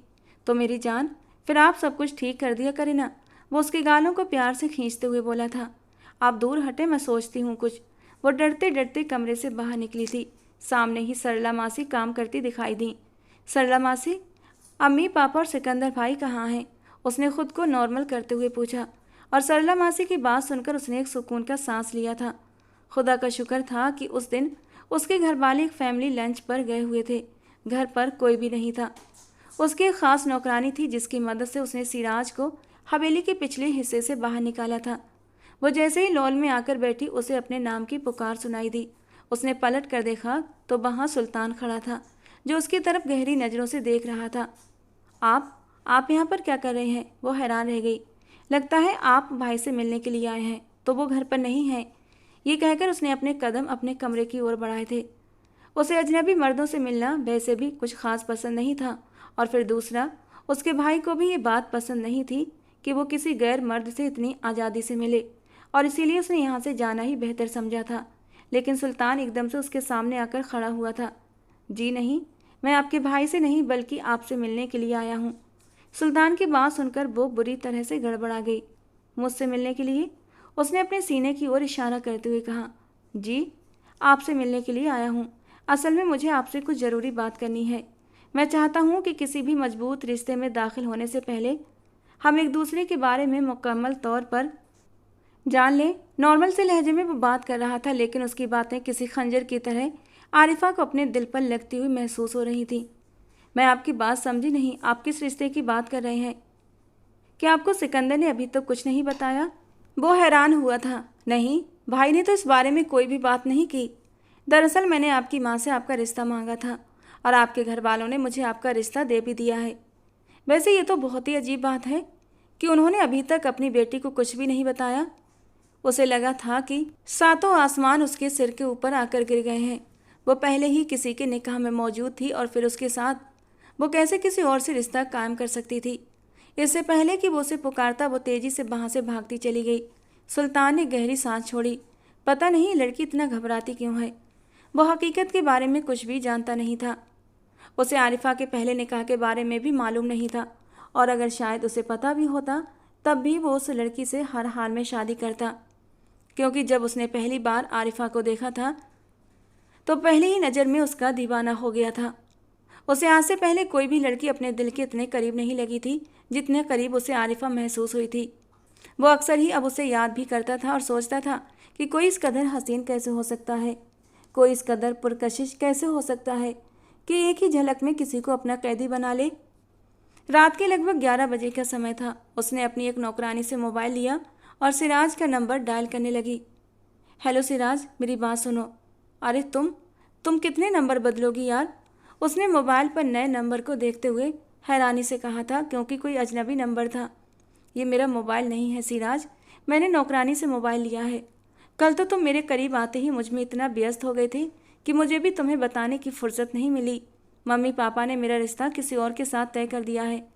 तो मेरी जान, फिर आप सब कुछ ठीक कर दिया करे ना। वो उसके गालों को प्यार से खींचते हुए बोला था। आप दूर हटे, मैं सोचती हूँ कुछ। वो डरते डरते कमरे से बाहर निकली थी। सामने ही सरला मासी काम करती दिखाई दी। सरला मासी, अम्मी पापा और सिकंदर भाई कहाँ हैं? उसने खुद को नॉर्मल करते हुए पूछा। और सरला मासी की बात सुनकर उसने एक सुकून का सांस लिया था। खुदा का शुक्र था कि उस दिन उसके घर वाले एक फैमिली लंच पर गए हुए थे। घर पर कोई भी नहीं था। उसकी एक खास नौकरानी थी जिसकी मदद से उसने सिराज को हवेली के पिछले हिस्से से बाहर निकाला था। वो जैसे ही लॉन में आकर बैठी उसे अपने नाम की पुकार सुनाई दी। उसने पलट कर देखा तो वहाँ सुल्तान खड़ा था, जो उसकी तरफ गहरी नज़रों से देख रहा था। आप यहाँ पर क्या कर रहे हैं? वो हैरान रह गई। लगता है आप भाई से मिलने के लिए आए हैं, तो वो घर पर नहीं है। ये कहकर उसने अपने कदम अपने कमरे की ओर बढ़ाए थे। उसे अजनबी मर्दों से मिलना वैसे भी कुछ खास पसंद नहीं था, और फिर दूसरा, उसके भाई को भी ये बात पसंद नहीं थी कि वो किसी गैर मर्द से इतनी आज़ादी से मिले, और इसीलिए उसने यहाँ से जाना ही बेहतर समझा था। लेकिन सुल्तान एकदम से उसके सामने आकर खड़ा हुआ था। जी नहीं, मैं आपके भाई से नहीं बल्कि आपसे मिलने के लिए आया हूँ। सुल्तान की बात सुनकर वो बुरी तरह से गड़बड़ा गई। मुझसे मिलने के लिए? उसने अपने सीने की ओर इशारा करते हुए कहा। जी, आपसे मिलने के लिए आया हूँ। असल में मुझे आपसे कुछ ज़रूरी बात करनी है। मैं चाहता हूँ कि किसी भी मजबूत रिश्ते में दाखिल होने से पहले हम एक दूसरे के बारे में मुकम्मल तौर पर जान लें। नॉर्मल से लहजे में वो बात कर रहा था, लेकिन उसकी बातें किसी खंजर की तरह आरिफा को अपने दिल पर लगती हुई महसूस हो रही थी। मैं आपकी बात समझी नहीं, आप किस रिश्ते की बात कर रहे हैं? क्या आपको सिकंदर ने अभी तक कुछ नहीं बताया? वो हैरान हुआ था। नहीं, भाई ने तो इस बारे में कोई भी बात नहीं की। दरअसल मैंने आपकी माँ से आपका रिश्ता मांगा था और आपके घर वालों ने मुझे आपका रिश्ता दे भी दिया है। वैसे ये तो बहुत ही अजीब बात है कि उन्होंने अभी तक अपनी बेटी को कुछ भी नहीं बताया। उसे लगा था कि सातों आसमान उसके सिर के ऊपर आकर गिर गए हैं। वो पहले ही किसी के निकाह में मौजूद थी और फिर उसके साथ वो कैसे किसी और से रिश्ता कायम कर सकती थी? इससे पहले कि वो उसे पुकारता वो तेजी से वहाँ से भागती चली गई। सुल्तान ने गहरी सांस छोड़ी। पता नहीं लड़की इतना घबराती क्यों है। वो हकीकत के बारे में कुछ भी जानता नहीं था। उसे आरिफा के पहले निकाह के बारे में भी मालूम नहीं था, और अगर शायद उसे पता भी होता तब भी वो उस लड़की से हर हाल में शादी करता, क्योंकि जब उसने पहली बार आरिफा को देखा था तो पहली ही नज़र में उसका दीवाना हो गया था। उसे आज से पहले कोई भी लड़की अपने दिल के इतने करीब नहीं लगी थी जितने करीब उसे आरिफा महसूस हुई थी। वो अक्सर ही अब उसे याद भी करता था और सोचता था कि कोई इस कदर हसीन कैसे हो सकता है, कोई इस कदर पुरकशिश कैसे हो सकता है कि एक ही झलक में किसी को अपना कैदी बना ले। रात के लगभग 11 बजे का समय था। उसने अपनी एक नौकरानी से मोबाइल लिया और सिराज का नंबर डायल करने लगी। हेलो सिराज, मेरी बात सुनो। अरे तुम कितने नंबर बदलोगी यार? उसने मोबाइल पर नए नंबर को देखते हुए हैरानी से कहा था, क्योंकि कोई अजनबी नंबर था। ये मेरा मोबाइल नहीं है सिराज, मैंने नौकरानी से मोबाइल लिया है। कल तो तुम मेरे करीब आते ही मुझ में इतना व्यस्त हो गए थे कि मुझे भी तुम्हें बताने की फुर्सत नहीं मिली। मम्मी पापा ने मेरा रिश्ता किसी और के साथ तय कर दिया है।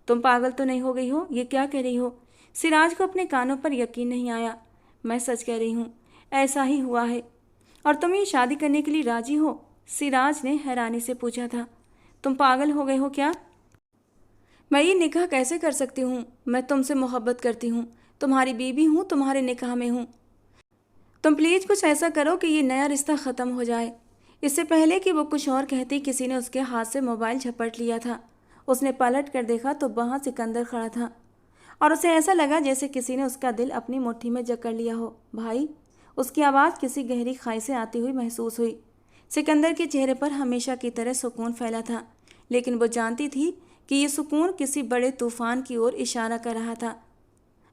तुम पागल तो नहीं हो गई हो? ये क्या कह रही हो? सिराज को अपने कानों पर यकीन नहीं आया। मैं सच कह रही हूँ, ऐसा ही हुआ है। और तुम ये शादी करने के लिए राजी हो? सिराज ने हैरानी से पूछा था। तुम पागल हो गए हो क्या? मैं ये निकाह कैसे कर सकती हूँ? मैं तुमसे मोहब्बत करती हूँ, तुम्हारी बीवी हूँ, तुम्हारे निकाह में हूँ। तुम प्लीज़ कुछ ऐसा करो कि ये नया रिश्ता ख़त्म हो जाए। इससे पहले कि वो कुछ और कहती, किसी ने उसके हाथ से मोबाइल झपट लिया था। उसने पलट कर देखा तो वहाँ सिकंदर खड़ा था, और उसे ऐसा लगा जैसे किसी ने उसका दिल अपनी मुट्ठी में जकड़ लिया हो। भाई, उसकी आवाज़ किसी गहरी खाई से आती हुई महसूस हुई। सिकंदर के चेहरे पर हमेशा की तरह सुकून फैला था, लेकिन वो जानती थी कि ये सुकून किसी बड़े तूफान की ओर इशारा कर रहा था।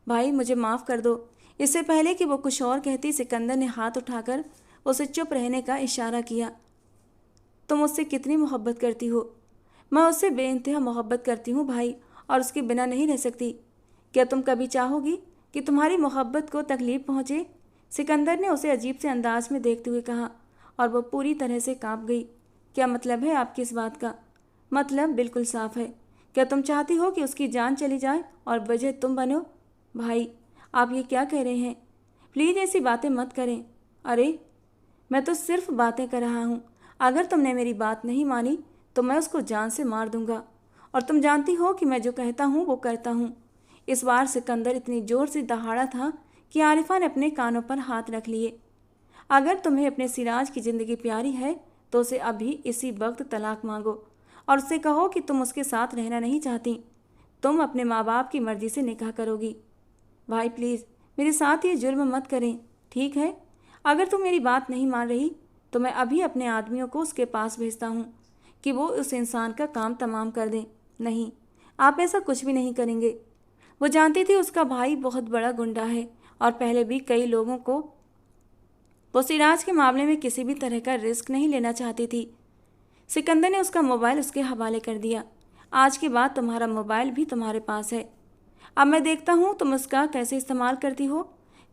भाई मुझे माफ़ कर दो। इससे पहले कि वो कुछ और कहती, सिकंदर ने हाथ उठाकर उसे चुप रहने का इशारा किया। तुम उससे कितनी मोहब्बत करती हो? मैं उससे बेइंतहा मोहब्बत करती हूँ भाई, और उसके बिना नहीं रह सकती। क्या तुम कभी चाहोगी कि तुम्हारी मोहब्बत को तकलीफ पहुँचे? सिकंदर ने उसे अजीब से अंदाज में देखते हुए कहा, और वह पूरी तरह से काँप गई। क्या मतलब है आपकी इस बात का? मतलब बिल्कुल साफ है। क्या तुम चाहती हो कि उसकी जान चली जाए और वजह तुम बनो? भाई आप ये क्या कह रहे हैं? प्लीज़ ऐसी बातें मत करें। अरे मैं तो सिर्फ बातें कर रहा हूँ। अगर तुमने मेरी बात नहीं मानी तो मैं उसको जान से मार दूंगा, और तुम जानती हो कि मैं जो कहता हूँ वो करता हूँ। इस बार सिकंदर इतनी ज़ोर से दहाड़ा था कि आरिफा ने अपने कानों पर हाथ रख लिए। अगर तुम्हें अपने सिराज की ज़िंदगी प्यारी है तो उसे अभी इसी वक्त तलाक मांगो, और उससे कहो कि तुम उसके साथ रहना नहीं चाहती। तुम अपने माँ बाप की मर्ज़ी से निकाह करोगी। भाई प्लीज़ मेरे साथ ये जुल्म मत करें, ठीक है? अगर तुम मेरी बात नहीं मान रही तो मैं अभी अपने आदमियों को उसके पास भेजता हूँ कि वो उस इंसान का काम तमाम कर दें। नहीं, आप ऐसा कुछ भी नहीं करेंगे। वो जानती थी उसका भाई बहुत बड़ा गुंडा है, और पहले भी कई लोगों को वो सिराज के मामले में किसी भी तरह का रिस्क नहीं लेना चाहती थी। सिकंदर ने उसका मोबाइल उसके हवाले कर दिया। आज के बाद तुम्हारा मोबाइल भी तुम्हारे पास है। अब मैं देखता हूँ तुम उसका कैसे इस्तेमाल करती हो।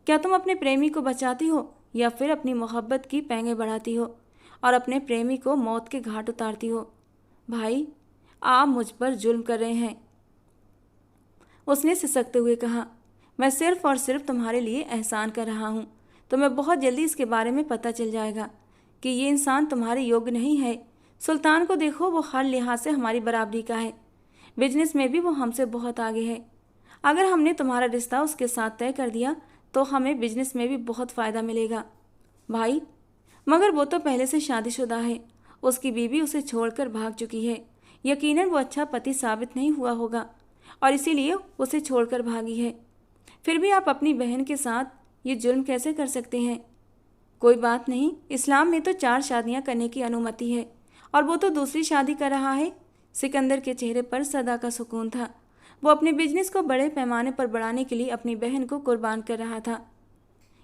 क्या तुम अपने प्रेमी को बचाती हो या फिर अपनी मोहब्बत की पैंगे बढ़ाती हो और अपने प्रेमी को मौत के घाट उतारती हो? भाई आप मुझ पर जुल्म कर रहे हैं, उसने सिसकते हुए कहा। मैं सिर्फ और सिर्फ तुम्हारे लिए एहसान कर रहा हूँ। तुम्हें बहुत जल्दी इसके बारे में पता चल जाएगा कि ये इंसान तुम्हारे योग्य नहीं है। सुल्तान को देखो, वो हर लिहाज से हमारी बराबरी का है। बिजनेस में भी वो हमसे बहुत आगे है। अगर हमने तुम्हारा रिश्ता उसके साथ तय कर दिया तो हमें बिजनेस में भी बहुत फ़ायदा मिलेगा। भाई मगर वो तो पहले से शादीशुदा है। उसकी बीवी उसे छोड़कर भाग चुकी है। यकीनन वो अच्छा पति साबित नहीं हुआ होगा और इसीलिए उसे छोड़कर भागी है। फिर भी आप अपनी बहन के साथ ये जुल्म कैसे कर सकते हैं? कोई बात नहीं, इस्लाम में तो 4 शादियां करने की अनुमति है, और वो तो दूसरी शादी कर रहा है। सिकंदर के चेहरे पर सदा का सुकून था। वो अपने बिजनेस को बड़े पैमाने पर बढ़ाने के लिए अपनी बहन को कुर्बान कर रहा था।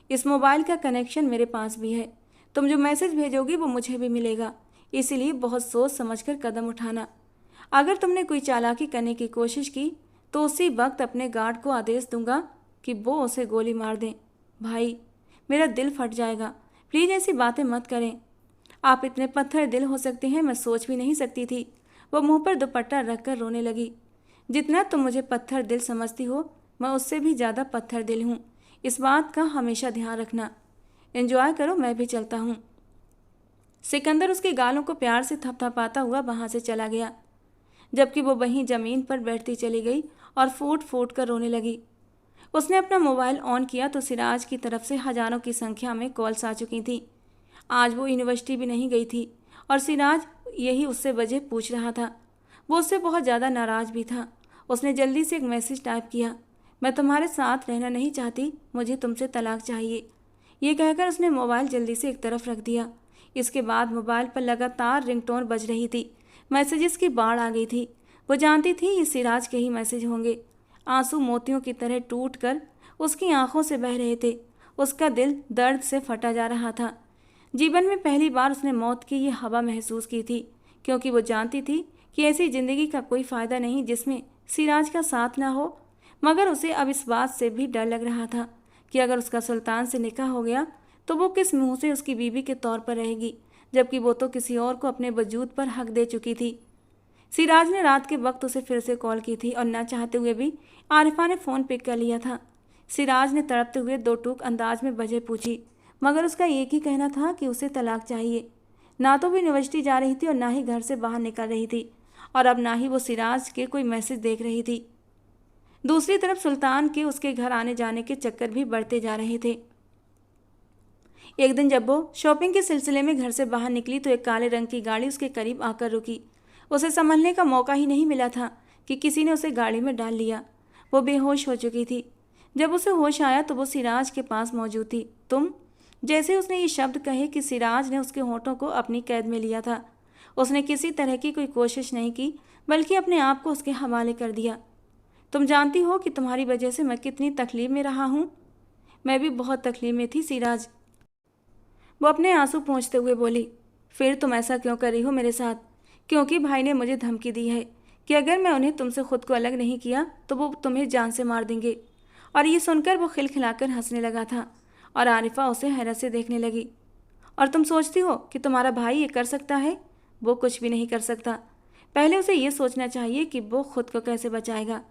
इस मोबाइल का कनेक्शन मेरे पास भी है। तुम जो मैसेज भेजोगी वो मुझे भी मिलेगा, इसीलिए बहुत सोच समझकर कदम उठाना। अगर तुमने कोई चालाकी करने की कोशिश की तो उसी वक्त अपने गार्ड को आदेश दूंगा कि वो उसे गोली मार दें। भाई मेरा दिल फट जाएगा, प्लीज़ ऐसी बातें मत करें। आप इतने पत्थर दिल हो सकते हैं, मैं सोच भी नहीं सकती थी। वो मुंह पर दुपट्टा रखकर रोने लगी। जितना तुम मुझे पत्थर दिल समझती हो, मैं उससे भी ज़्यादा पत्थर दिल हूँ। इस बात का हमेशा ध्यान रखना। एंजॉय करो, मैं भी चलता हूँ। सिकंदर उसके गालों को प्यार से थपथपाता हुआ वहाँ से चला गया, जबकि वो वहीं ज़मीन पर बैठती चली गई और फूट फूट कर रोने लगी। उसने अपना मोबाइल ऑन किया तो सिराज की तरफ से हज़ारों की संख्या में कॉल्स आ चुकी थी। आज वो यूनिवर्सिटी भी नहीं गई थी और सिराज यही उससे वजह पूछ रहा था। वो उससे बहुत ज़्यादा नाराज़ भी था। उसने जल्दी से एक मैसेज टाइप किया, मैं तुम्हारे साथ रहना नहीं चाहती, मुझे तुमसे तलाक चाहिए। ये कहकर उसने मोबाइल जल्दी से एक तरफ रख दिया। इसके बाद मोबाइल पर लगातार रिंगटोन बज रही थी। मैसेजेस की बाढ़ आ गई थी। वो जानती थी ये सिराज के ही मैसेज होंगे। आंसू मोतियों की तरह टूट कर उसकी आंखों से बह रहे थे। उसका दिल दर्द से फटा जा रहा था। जीवन में पहली बार उसने मौत की ये हवा महसूस की थी, क्योंकि वो जानती थी कि ऐसी ज़िंदगी का कोई फ़ायदा नहीं जिसमें सिराज का साथ ना हो। मगर उसे अब इस बात से भी डर लग रहा था कि अगर उसका सुल्तान से निकाह हो गया तो वो किस मुंह से उसकी बीवी के तौर पर रहेगी, जबकि वो तो किसी और को अपने वजूद पर हक दे चुकी थी। सिराज ने रात के वक्त उसे फिर से कॉल की थी और ना चाहते हुए भी आरिफा ने फ़ोन पिक कर लिया था। सिराज ने तड़पते हुए दो टूक अंदाज में वजह पूछी, मगर उसका एक ही कहना था कि उसे तलाक चाहिए। ना तो वो यूनिवर्सिटी जा रही थी और ना ही घर से बाहर निकल रही थी, और अब ना ही वो सिराज के कोई मैसेज देख रही थी। दूसरी तरफ सुल्तान के उसके घर आने जाने के चक्कर भी बढ़ते जा रहे थे। एक दिन जब वो शॉपिंग के सिलसिले में घर से बाहर निकली तो एक काले रंग की गाड़ी उसके करीब आकर रुकी। उसे संभलने का मौका ही नहीं मिला था कि किसी ने उसे गाड़ी में डाल लिया। वो बेहोश हो चुकी थी। जब उसे होश आया तो वो सिराज के पास मौजूद थी। तुम? जैसे उसने ये शब्द कहे कि सिराज ने उसके होठों को अपनी कैद में लिया था। उसने किसी तरह की कोई कोशिश नहीं की, बल्कि अपने आप को उसके हवाले कर दिया। तुम जानती हो कि तुम्हारी वजह से मैं कितनी तकलीफ में रहा हूँ। मैं भी बहुत तकलीफ में थी सिराज, वो अपने आंसू पोंछते हुए बोली। फिर तुम ऐसा क्यों कर रही हो मेरे साथ? क्योंकि भाई ने मुझे धमकी दी है कि अगर मैं उन्हें तुमसे खुद को अलग नहीं किया तो वो तुम्हें जान से मार देंगे। और ये सुनकर वो खिलखिलाकर हंसने लगा था और आरिफा उसे हैरत से देखने लगी। और तुम सोचती हो कि तुम्हारा भाई ये कर सकता है? वो कुछ भी नहीं कर सकता। पहले उसे ये सोचना चाहिए कि वो खुद को कैसे बचाएगा,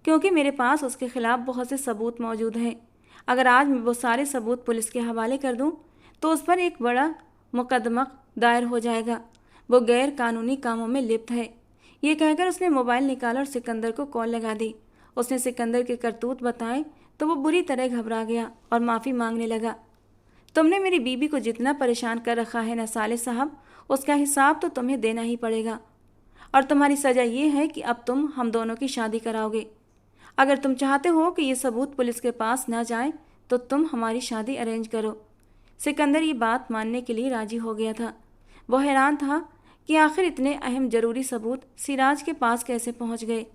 क्योंकि मेरे पास उसके खिलाफ बहुत से सबूत मौजूद हैं। अगर आज मैं वो सारे सबूत पुलिस के हवाले कर दूं, तो उस पर एक बड़ा मुकदमा दायर हो जाएगा। वो गैर कानूनी कामों में लिप्त है। ये कहकर उसने मोबाइल निकाला और सिकंदर को कॉल लगा दी। उसने सिकंदर के करतूत बताए तो वो बुरी तरह घबरा गया और माफ़ी मांगने लगा। तुमने मेरी बीबी को जितना परेशान कर रखा है ना साले साहब, उसका हिसाब तो तुम्हें देना ही पड़ेगा। और तुम्हारी सज़ा ये है कि अब तुम हम दोनों की शादी कराओगे। अगर तुम चाहते हो कि ये सबूत पुलिस के पास ना जाए तो तुम हमारी शादी अरेंज करो। सिकंदर ये बात मानने के लिए राजी हो गया था। वो हैरान था कि आखिर इतने अहम ज़रूरी सबूत सिराज के पास कैसे पहुंच गए।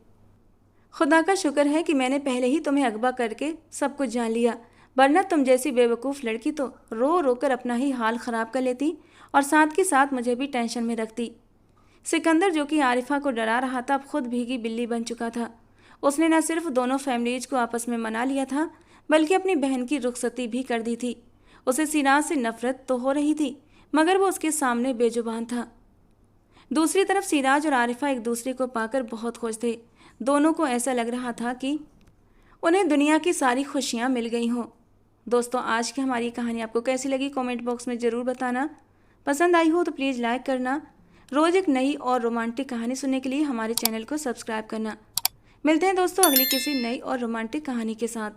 खुदा का शुक्र है कि मैंने पहले ही तुम्हें अगवा करके सब कुछ जान लिया, वरना तुम जैसी बेवकूफ़ लड़की तो रो रो कर अपना ही हाल ख़राब कर लेती और साथ के साथ मुझे भी टेंशन में रखती। सिकंदर, जो कि आरिफा को डरा रहा था, अब खुद भीगी बिल्ली बन चुका था। उसने न सिर्फ दोनों फैमिलीज को आपस में मना लिया था, बल्कि अपनी बहन की रुखसती भी कर दी थी। उसे सिराज से नफरत तो हो रही थी, मगर वो उसके सामने बेजुबान था। दूसरी तरफ सिराज और आरिफा एक दूसरे को पाकर बहुत खुश थे। दोनों को ऐसा लग रहा था कि उन्हें दुनिया की सारी खुशियाँ मिल गई हों। दोस्तों, आज की हमारी कहानी आपको कैसी लगी कमेंट बॉक्स में ज़रूर बताना। पसंद आई हो तो प्लीज़ लाइक करना। रोज़ एक नई और रोमांटिक कहानी सुनने के लिए हमारे चैनल को सब्सक्राइब करना। मिलते हैं दोस्तों अगली किसी नई और रोमांटिक कहानी के साथ।